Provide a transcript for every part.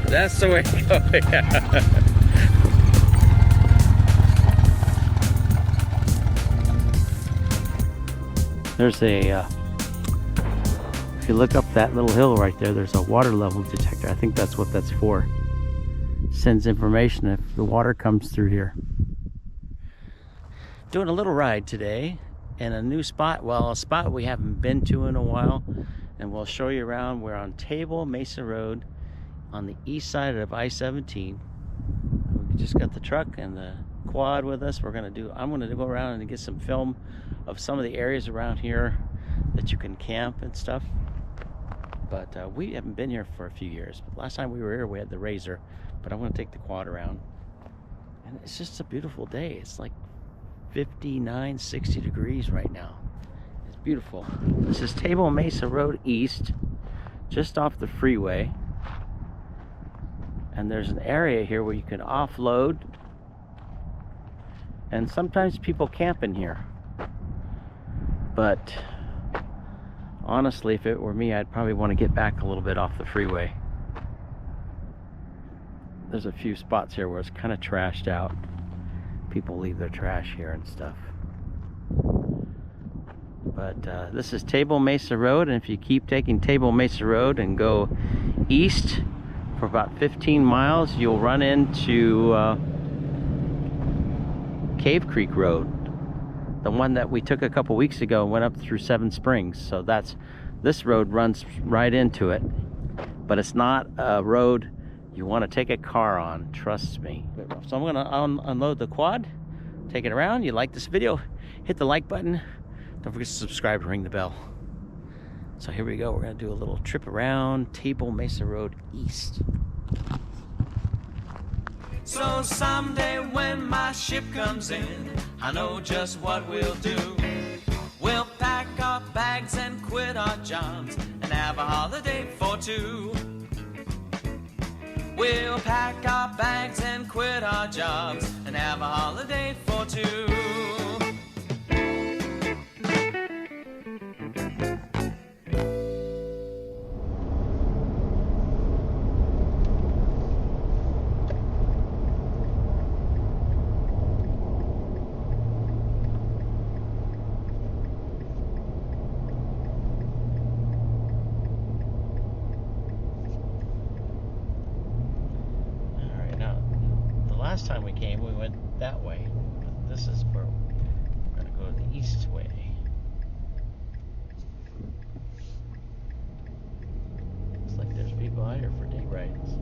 That's the way to go. Yeah. There's a, if you look up that little hill right there, there's a water level detector. I think that's what that's for. Sends information if the water comes through here. Doing a little ride today in a new spot. Well, a spot we haven't been to in a while, and we'll show you around. We're on Table Mesa Road on the east side of I-17. We just got the truck and the quad with us. I'm gonna go around and get some film of some of the areas around here that you can camp and stuff. But we haven't been here for a few years. But last time we were here, we had the Razor. But I'm gonna take the quad around, and it's just a beautiful day. It's like 59, 60 degrees right now. It's beautiful. This is Table Mesa Road East, just off the freeway. And there's an area here where you can offload, and sometimes people camp in here. But honestly, if it were me, I'd probably want to get back a little bit off the freeway. There's a few spots here where it's kind of trashed out. People leave their trash here and stuff. But this is Table Mesa Road, and if you keep taking Table Mesa Road and go east for about 15 miles, you'll run into Cave Creek Road, the one that we took a couple weeks ago and went up through Seven Springs. So this road runs right into it, but it's not a road you want to take a car on, trust me. So I'm gonna unload the quad, take it around. You like this video, hit the like button. Don't forget to subscribe and ring the bell. So here we go. We're gonna do a little trip around Table Mesa Road East. So someday when my ship comes in, I know just what we'll do. We'll pack our bags and quit our jobs and have a holiday for two. We'll pack our bags and quit our jobs and have a holiday for two. Last time we came, we went that way, but this is where we're going to go the east way. Looks like there's people out here for day rides.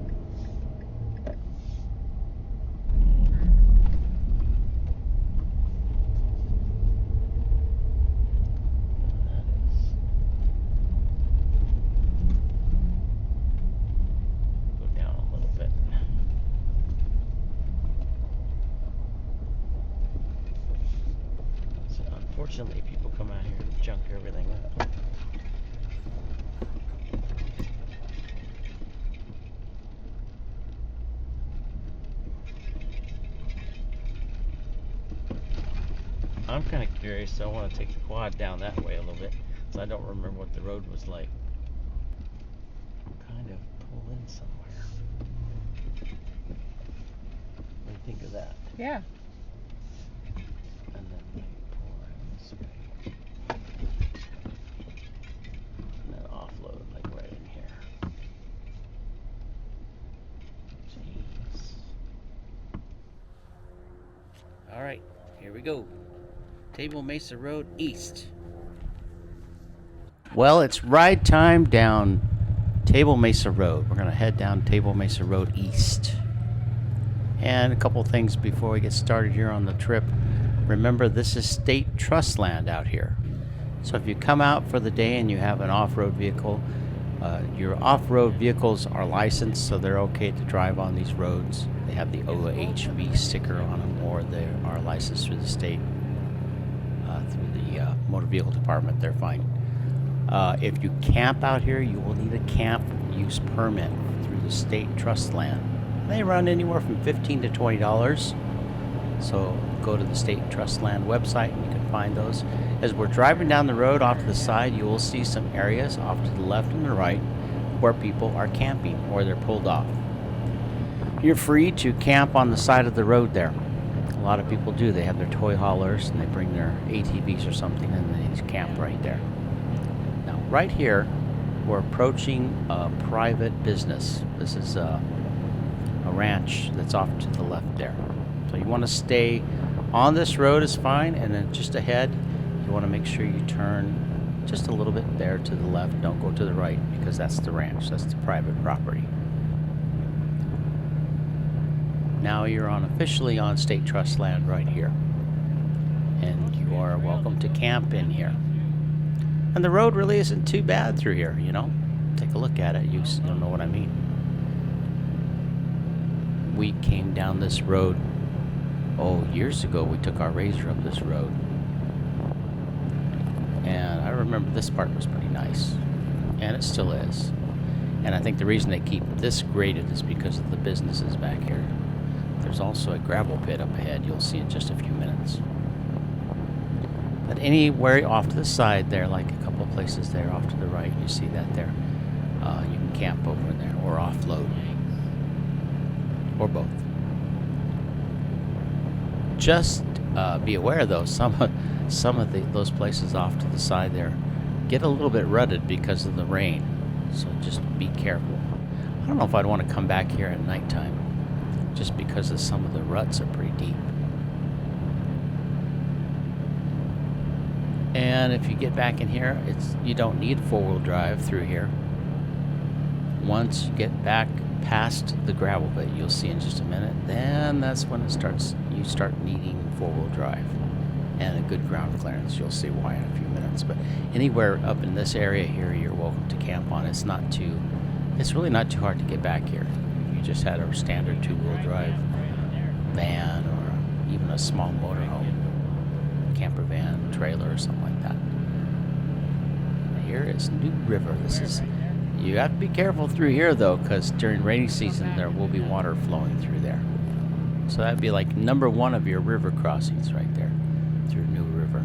Unfortunately, people come out here and junk everything up. I'm kind of curious, so I want to take the quad down that way a little bit, so I don't remember what the road was like. Kind of pull in somewhere. What do you think of that? Yeah. And then and then offload like right in here. Jeez. All right, here we go. Table Mesa Road East. Well, it's ride time down Table Mesa Road. We're gonna head down Table Mesa Road East. And a couple things before we get started here on the trip. Remember, this is state trust land out here. So if you come out for the day and you have an off-road vehicle, your off-road vehicles are licensed, so they're okay to drive on these roads. They have the OHV sticker on them, or they are licensed through the state, through the motor vehicle department. They're fine. If you camp out here, you will need a camp use permit through the state trust land. They run anywhere from $15 to $20. So go to the State Trust Land website and you can find those. As we're driving down the road off to the side, you will see some areas off to the left and the right where people are camping or they're pulled off. You're free to camp on the side of the road there. A lot of people do. They have their toy haulers and they bring their ATVs or something and they just camp right there. Now, right here, we're approaching a private business. This is a ranch that's off to the left there. So you want to stay on this road is fine, and then just ahead, you want to make sure you turn just a little bit there to the left. Don't go to the right because that's the ranch. That's the private property. Now you're officially on state trust land right here. And you are welcome to camp in here. And the road really isn't too bad through here, you know. Take a look at it. You'll know what I mean. We came down this road, years ago. We took our RZR up this road. And I remember this part was pretty nice. And it still is. And I think the reason they keep this graded is because of the businesses back here. There's also a gravel pit up ahead. You'll see in just a few minutes. But anywhere off to the side there, like a couple of places there off to the right, you see that there. You can camp over in there or offload. Or both. Just be aware though, some of those places off to the side there get a little bit rutted because of the rain. So just be careful. I don't know if I'd want to come back here at nighttime just because of some of the ruts are pretty deep. And if you get back in here, you don't need four-wheel drive through here. Once you get back past the gravel pit, you'll see in just a minute, then that's when you start needing four-wheel drive and a good ground clearance. You'll see why in a few minutes. But anywhere up in this area here, you're welcome to camp on. It's really not too hard to get back here. If you just had a standard two-wheel drive van or even a small motorhome, camper van, trailer, or something like that. Here is New River. You have to be careful through here though, because during rainy season there will be water flowing through there. So that'd be like number one of your river crossings right there through New River.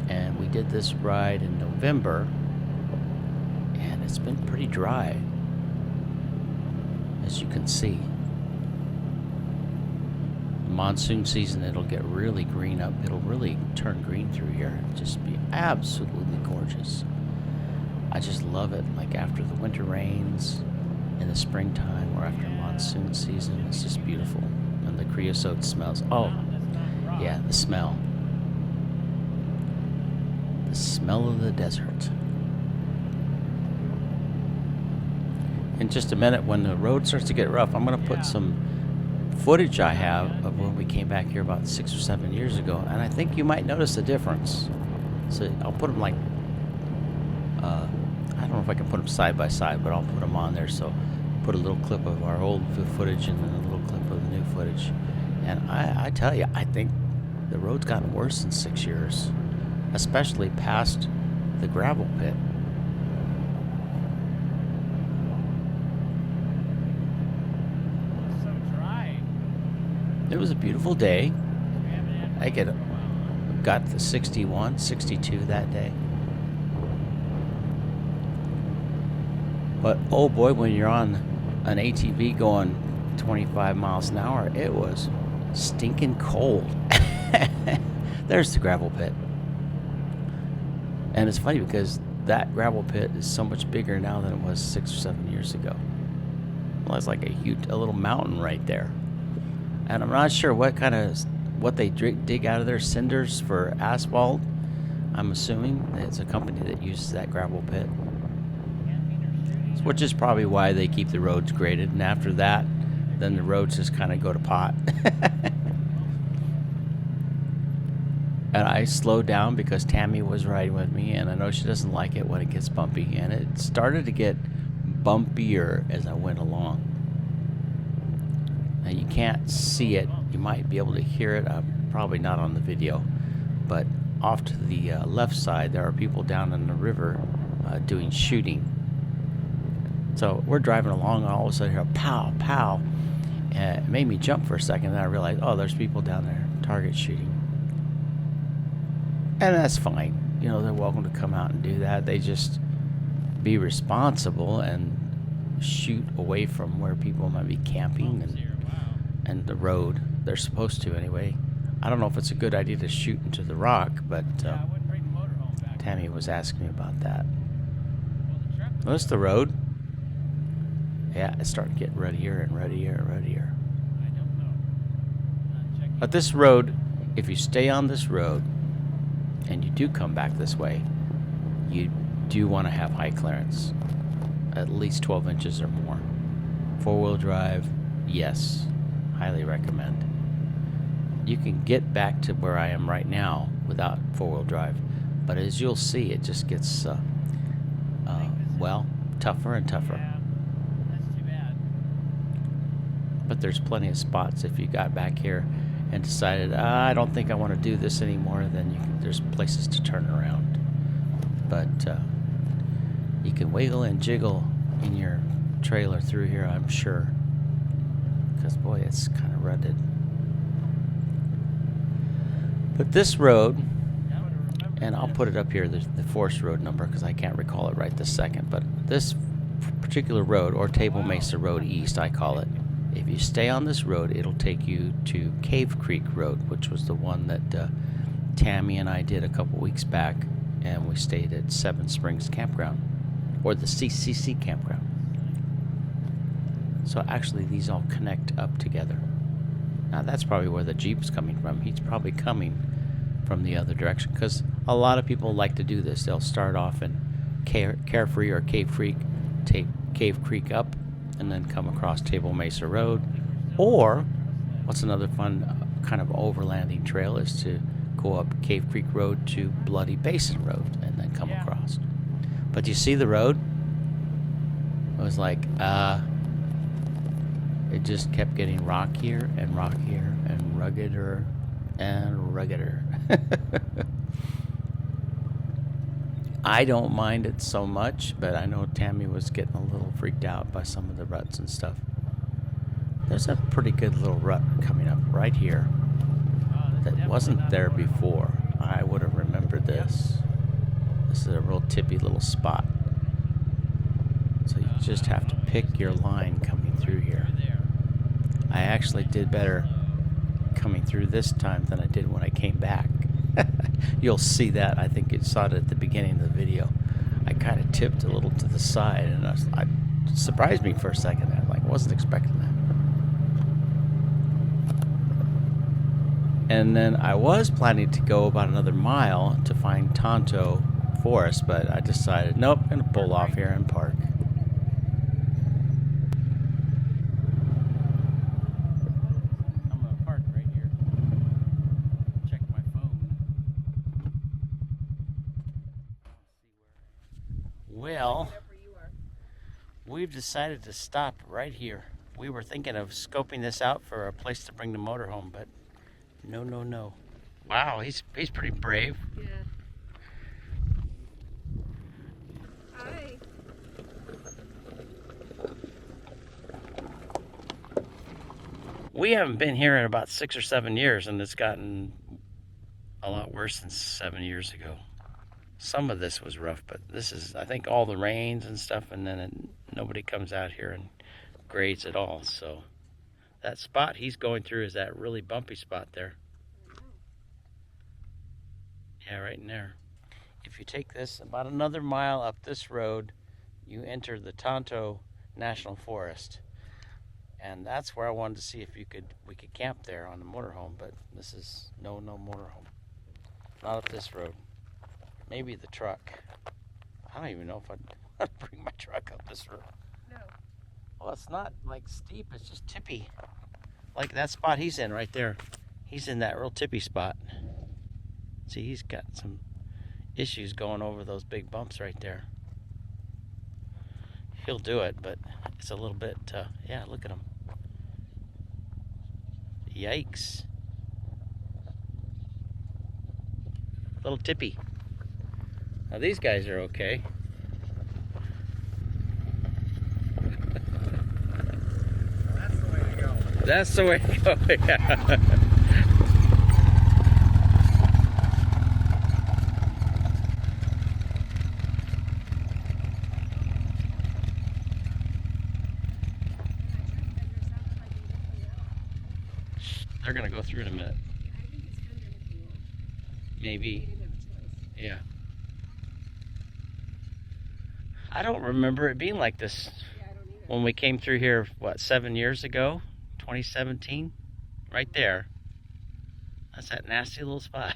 And we did this ride in November, and it's been pretty dry, as you can see. Monsoon season, it'll get really green up. It'll really turn green through here. It'll just be absolutely gorgeous. I just love it. Like after the winter rains, in the springtime, or after monsoon season, it's just beautiful. And the creosote smells. Oh, yeah, the smell. The smell of the desert. In just a minute, when the road starts to get rough, I'm going to put some footage I have of when we came back here about 6 or 7 years ago, and I think you might notice a difference. So I'll put them like, I don't know if I can put them side by side, but I'll put them on there. So put a little clip of our old footage and then a little clip of the new footage. And I tell you, I think the road's gotten worse in 6 years, especially past the gravel pit. It was a beautiful day. I got the 61, 62 that day. But oh boy, when you're on an ATV going 25 miles an hour, it was stinking cold. There's the gravel pit. And it's funny because that gravel pit is so much bigger now than it was 6 or 7 years ago. Well, it's like a little mountain right there. And I'm not sure what they dig out of there, cinders for asphalt. I'm assuming it's a company that uses that gravel pit, which is probably why they keep the roads graded. And after that, then the roads just kind of go to pot. And I slowed down because Tammy was riding with me, and I know she doesn't like it when it gets bumpy. And it started to get bumpier as I went along. Now you can't see it. You might be able to hear it. Probably not on the video. But off to the left side, there are people down in the river doing shooting. So we're driving along, and all of a sudden, I hear pow, pow. And it made me jump for a second, and then I realized, oh, there's people down there target shooting. And that's fine. You know, they're welcome to come out and do that. They just be responsible and shoot away from where people might be camping and the road. They're supposed to anyway. I don't know if it's a good idea to shoot into the rock, but Tammy was asking me about that. Notice the road? Yeah, it's starting to get ruddier and ruddier and ruddier. But this road, if you stay on this road and you do come back this way, you do want to have high clearance, at least 12 inches or more. 4-wheel drive, yes, highly recommend. You can get back to where I am right now without 4-wheel drive, but as you'll see, it just gets, well, tougher and tougher. That's too bad. But there's plenty of spots if you got back here and decided, I don't think I want to do this anymore, then there's places to turn around. But you can wiggle and jiggle in your trailer through here, I'm sure. Because, boy, it's kind of rutted. But this road, and I'll put it up here, the forest road number, because I can't recall it right this second, but this particular road, or Table Mesa Road East, I call it, if you stay on this road, it'll take you to Cave Creek Road, which was the one that Tammy and I did a couple weeks back, and we stayed at Seven Springs Campground, or the CCC Campground. So actually, these all connect up together. Now, that's probably where the Jeep's coming from. He's probably coming from the other direction, because a lot of people like to do this. They'll start off in Carefree or Cave Creek, take Cave Creek up, and then come across Table Mesa Road. Or, what's another fun kind of overlanding trail is to go up Cave Creek Road to Bloody Basin Road and then come across. But you see the road? It was like, it just kept getting rockier and rockier and ruggeder and ruggeder. I don't mind it so much, but I know Tammy was getting a little freaked out by some of the ruts and stuff. There's a pretty good little rut coming up right here that wasn't there before. I would have remembered this. This is a real tippy little spot. So you just have to pick your line coming through here. I actually did better coming through this time than I did when I came back. You'll see that. I think you saw it at the beginning of the video. I kind of tipped a little to the side, and it surprised me for a second. I wasn't expecting that. And then I was planning to go about another mile to find Tonto Forest, but I decided, nope, I'm going to pull off here and park. Well, we've decided to stop right here. We were thinking of scoping this out for a place to bring the motorhome, but no. Wow, he's pretty brave. Yeah. Hi. We haven't been here in about 6 or 7 years, and it's gotten a lot worse than 7 years ago. Some of this was rough, but this is, I think, all the rains and stuff, and then nobody comes out here and grades at all. So that spot he's going through is that really bumpy spot there. Yeah, right in there. If you take this about another mile up this road, you enter the Tonto National Forest. And that's where I wanted to see if we could camp there on the motorhome, but this is no motorhome. Not up this road. Maybe the truck. I don't even know if I'd bring my truck up this road. No. Well, it's not steep, it's just tippy. Like that spot he's in right there. He's in that real tippy spot. See, he's got some issues going over those big bumps right there. He'll do it, but it's a little bit, yeah, look at him. Yikes. Little tippy. Now these guys are okay. That's the way to go. That's the way to go, yeah. They're gonna go through in a minute. I think it's kind of cool. Maybe. They didn't have a choice. Yeah. I don't remember it being like this Yeah, I don't either. when we came through here, what, 7 years ago? 2017? Right there. That's that nasty little spot.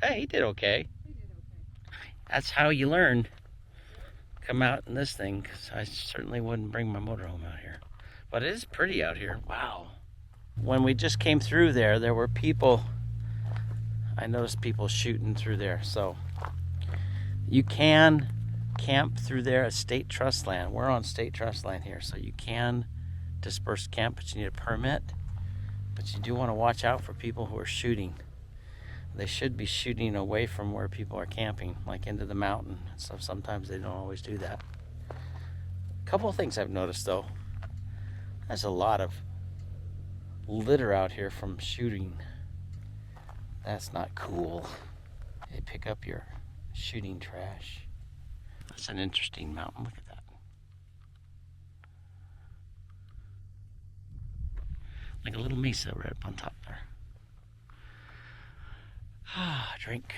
Hey, he did okay. They did okay. That's how you learn. Come out in this thing, because I certainly wouldn't bring my motorhome out here. But it is pretty out here. Wow. When we just came through there, there were people. I noticed people shooting through there. So you can camp through there at state trust land. We're on state trust land here, so you can disperse camp, but you need a permit. But you do want to watch out for people who are shooting. They should be shooting away from where people are camping, like into the mountain. So sometimes they don't always do that. A couple of things I've noticed though. There's a lot of litter out here from shooting. That's not cool. They pick up your shooting trash. That's an interesting mountain. Look at that. Like a little mesa right up on top there. Drink.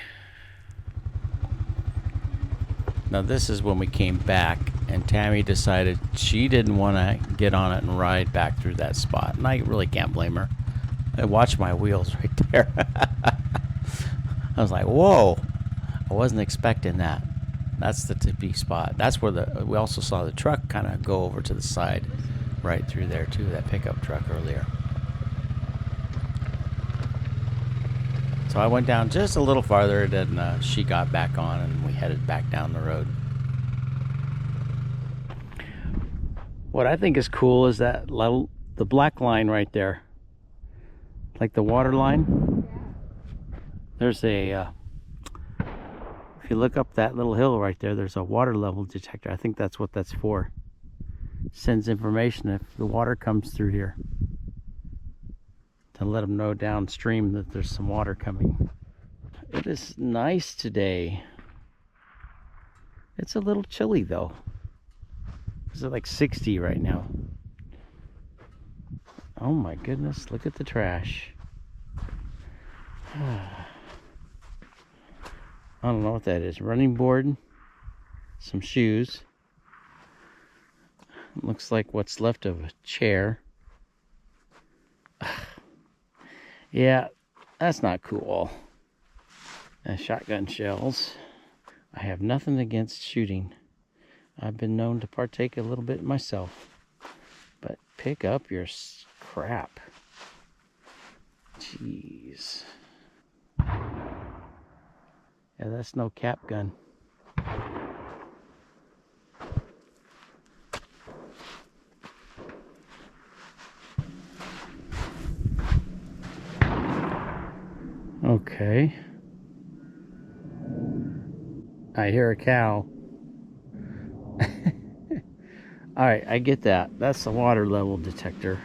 Now this is when we came back and Tammy decided she didn't want to get on it and ride back through that spot. And I really can't blame her. I watched my wheels right there. I was like, whoa. I wasn't expecting that. That's the tippy spot. That's where we also saw the truck kind of go over to the side right through there too, that pickup truck earlier. So I went down just a little farther, then she got back on and we headed back down the road. What I think is cool is that the black line right there, like the water line. There's a, if you look up that little hill right there, there's a water level detector. I think that's what that's for. Sends information if the water comes through here, to let them know downstream that there's some water coming. It is nice today. It's a little chilly though. It's like 60 right now. Oh my goodness, look at the trash. I don't know what that is. Running board, some shoes. Looks like what's left of a chair. Yeah, that's not cool. Shotgun shells. I have nothing against shooting. I've been known to partake a little bit myself. But pick up your crap. Jeez. Yeah, that's no cap gun. Okay. I hear a cow. Alright, I get that. That's the water level detector.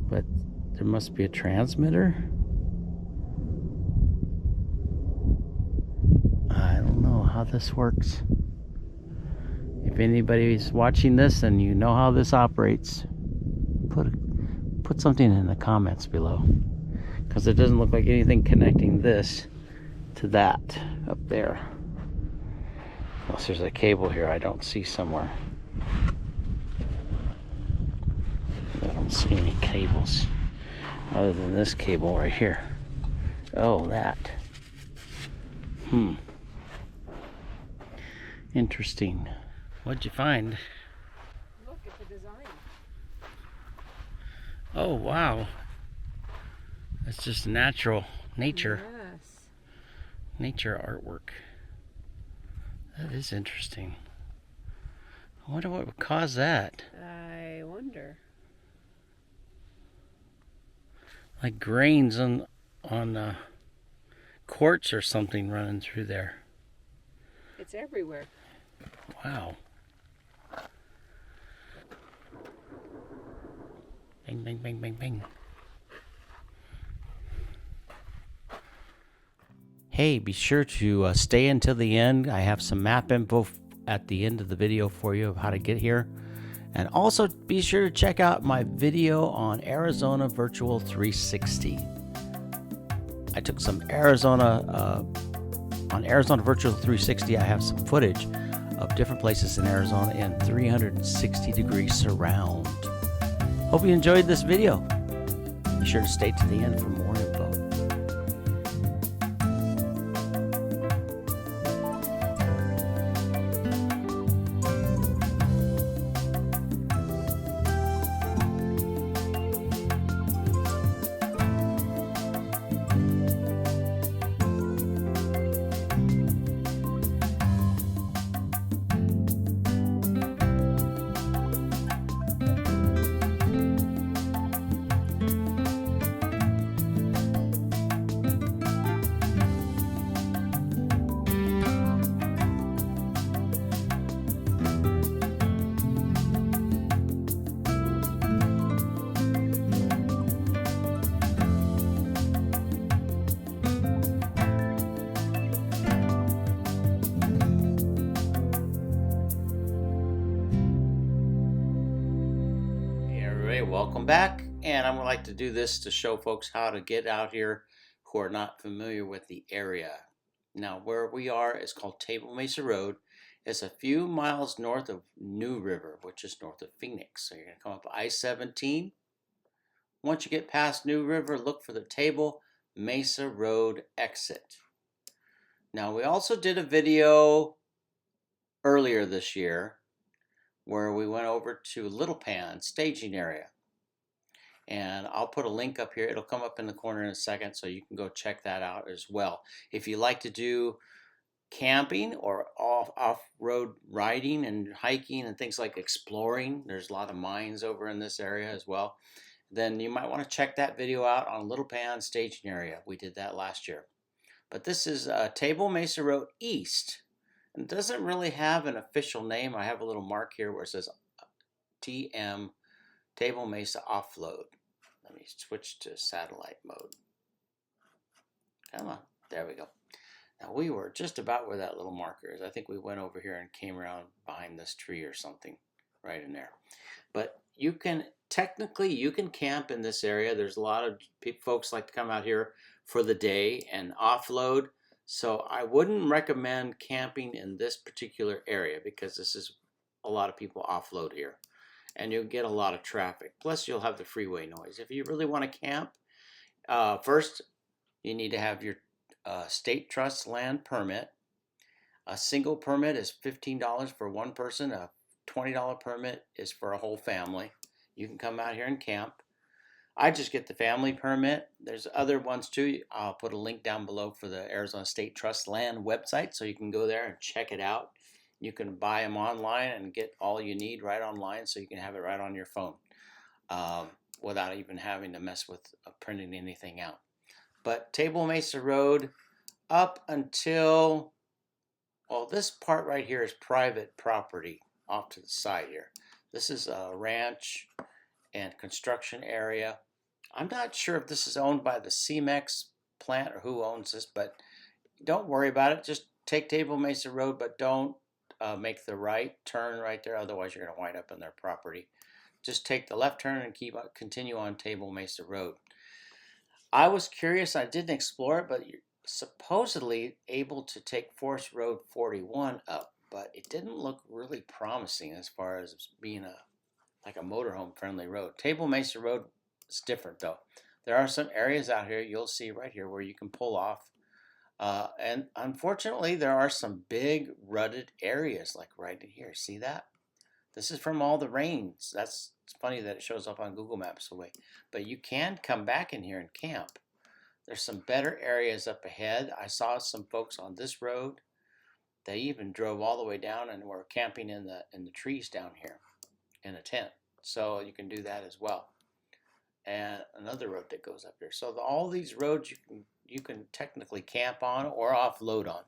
But there must be a transmitter? I don't know how this works. If anybody's watching this and you know how this operates, put something in the comments below, because it doesn't look like anything connecting this to that up there. Unless there's a cable here I don't see somewhere. I don't see any cables other than this cable right here. Oh, that. Interesting. What'd you find? Look at the design. Oh, wow. That's just natural nature. Yes. Nature artwork. That is interesting. I wonder what would cause that. I wonder. Like grains on quartz or something running through there. It's everywhere. Wow. Bang, bang, bang, bang, bang. Hey, be sure to stay until the end. I have some map info at the end of the video for you of how to get here. And also be sure to check out my video on Arizona Virtual 360. I took some on Arizona Virtual 360. I have some footage of different places in Arizona in 360 degree surround. Hope you enjoyed this video. Be sure to stay to the end for more info. Welcome back, and I'm going to like to do this to show folks how to get out here who are not familiar with the area. Now, where we are is called Table Mesa Road. It's a few miles north of New River, which is north of Phoenix. So you're going to come up I-17. Once you get past New River, look for the Table Mesa Road exit. Now, we also did a video earlier this year where we went over to Little Pan staging area. And I'll put a link up here. It'll come up in the corner in a second, so you can go check that out as well. If you like to do camping or off-road riding and hiking and things like exploring, there's a lot of mines over in this area as well, then you might want to check that video out on Little Pan staging area. We did that last year. But this is Table Mesa Road East. And it doesn't really have an official name. I have a little mark here where it says TM, Table Mesa Offload. Let me switch to satellite mode. Come on, there we go. Now we were just about where that little marker is. I think we went over here and came around behind this tree or something right in there. But you can, technically you can camp in this area. There's a lot of folks like to come out here for the day and offload. So I wouldn't recommend camping in this particular area because this is a lot of people offload here. And you'll get a lot of traffic. Plus, you'll have the freeway noise. If you really want to camp, first, you need to have your state trust land permit. A single permit is $15 for one person. A $20 permit is for a whole family. You can come out here and camp. I just get the family permit. There's other ones too. I'll put a link down below for the Arizona State Trust Land website, so you can go there and check it out. You can buy them online and get all you need right online, so you can have it right on your phone without even having to mess with printing anything out. But Table Mesa Road up until, well, this part right here is private property off to the side here. This is a ranch and construction area. I'm not sure if this is owned by the CEMEX plant or who owns this, but don't worry about it. Just take Table Mesa Road, but don't make the right turn right there, otherwise you're going to wind up in their property. Just take the left turn and continue on Table Mesa Road. I was curious, I didn't explore it, but you're supposedly able to take Forest Road 41 up, but it didn't look really promising as far as being like a motorhome friendly road. Table Mesa Road is different though. There are some areas out here you'll see right here where you can pull off. And unfortunately, there are some big rutted areas like right in here. See that? This is from all the rains. It's funny that it shows up on Google Maps away. But you can come back in here and camp. There's some better areas up ahead. I saw some folks on this road. They even drove all the way down and were camping in the trees down here in a tent. So you can do that as well. And another road that goes up here. So all these roads you can technically camp on or offload on.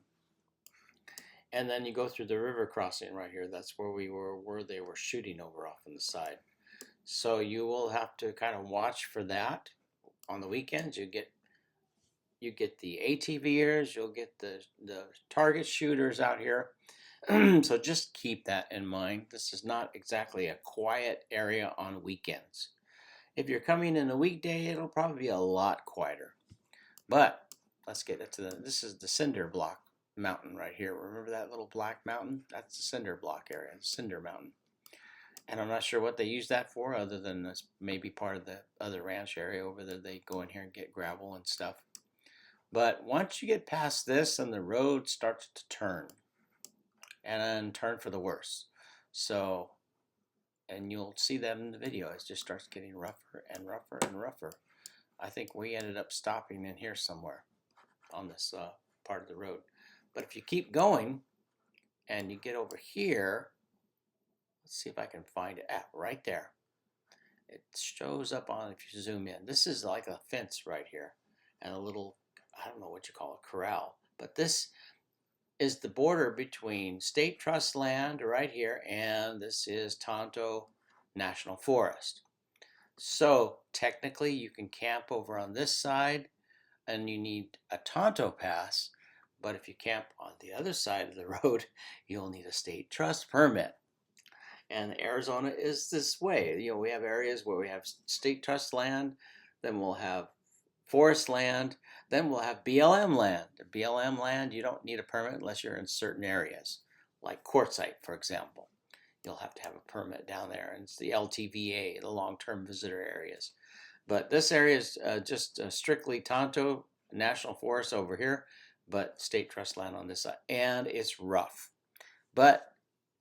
And then you go through the river crossing right here. That's where we were, where they were shooting over off on the side. So you will have to kind of watch for that. On the weekends, you get the ATVers, you'll get the target shooters out here. So just keep that in mind. This is not exactly a quiet area on weekends. If you're coming in a weekday, it'll probably be a lot quieter. But let's get into this is the cinder block mountain right here. Remember that little black mountain? That's the cinder block area, the cinder mountain. And I'm not sure what they use that for, other than this maybe part of the other ranch area over there. They go in here and get gravel and stuff. But once you get past this, and the road starts to turn, and then turn for the worse. So, and you'll see that in the video. It just starts getting rougher and rougher and rougher. I think we ended up stopping in here somewhere on this part of the road. But if you keep going and you get over here, let's see if I can find it. Right there. It shows up on, if you zoom in. This is like a fence right here and a little, I don't know what you call it, corral. But this is the border between state trust land right here, and this is Tonto National Forest. So technically you can camp over on this side and you need a Tonto pass, but if you camp on the other side of the road, you'll need a state trust permit. And Arizona is this way. You know, we have areas where we have state trust land, then we'll have forest land, then we'll have BLM land. BLM land, you don't need a permit unless you're in certain areas, like Quartzsite, for example. You'll have to have a permit down there. And it's the LTVA, the long-term visitor areas. But this area is just strictly Tonto National Forest over here, but state trust land on this side. And it's rough. But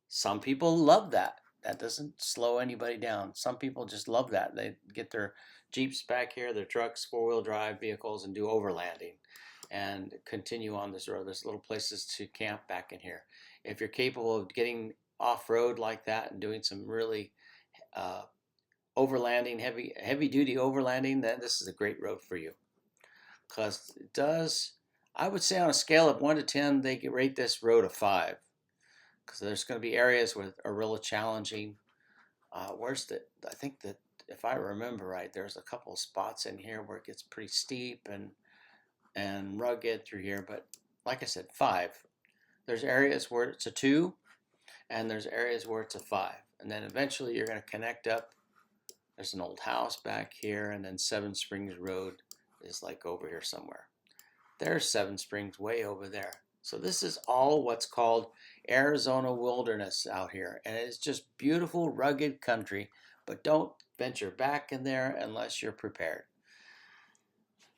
some people love that. That doesn't slow anybody down. Some people just love that. They get their Jeeps back here, their trucks, four-wheel drive vehicles, and do overlanding and continue on this road. There's little places to camp back in here. If you're capable of getting off-road like that and doing some really overlanding, heavy-duty overlanding, then this is a great road for you. Because it does, I would say on a scale of 1 to 10, they could rate this road a 5. Because there's going to be areas where are really challenging. I think that if I remember right, there's a couple of spots in here where it gets pretty steep and rugged through here. But like I said, 5. There's areas where it's a 2, and there's areas where it's a 5. And then eventually you're going to connect up. There's an old house back here, and then Seven Springs Road is like over here somewhere. There's Seven Springs way over there. So this is all what's called Arizona wilderness out here. And it's just beautiful, rugged country. But don't venture back in there unless you're prepared.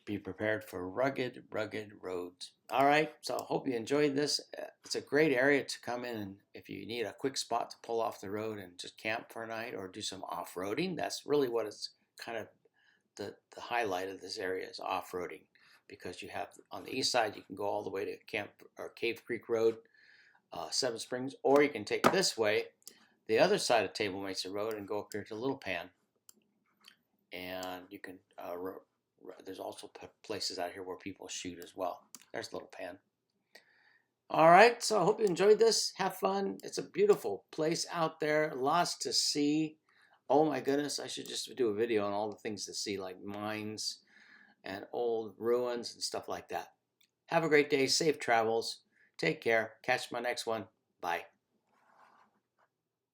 Be prepared for rugged, rugged roads. All right, so I hope you enjoyed this. It's a great area to come in, and if you need a quick spot to pull off the road and just camp for a night or do some off-roading, that's really what it's kind of the highlight of this area is off-roading. Because you have on the east side, you can go all the way to Camp or Cave Creek Road, Seven Springs, or you can take this way, the other side of Table Mesa Road, and go up here to Little Pan. And you can, there's also places out here where people shoot as well. There's Little Pan. All right, so I hope you enjoyed this. Have fun. It's a beautiful place out there. Lots to see. Oh my goodness, I should just do a video on all the things to see, like mines and old ruins and stuff like that. Have a great day. Safe travels. Take care. Catch my next one. Bye.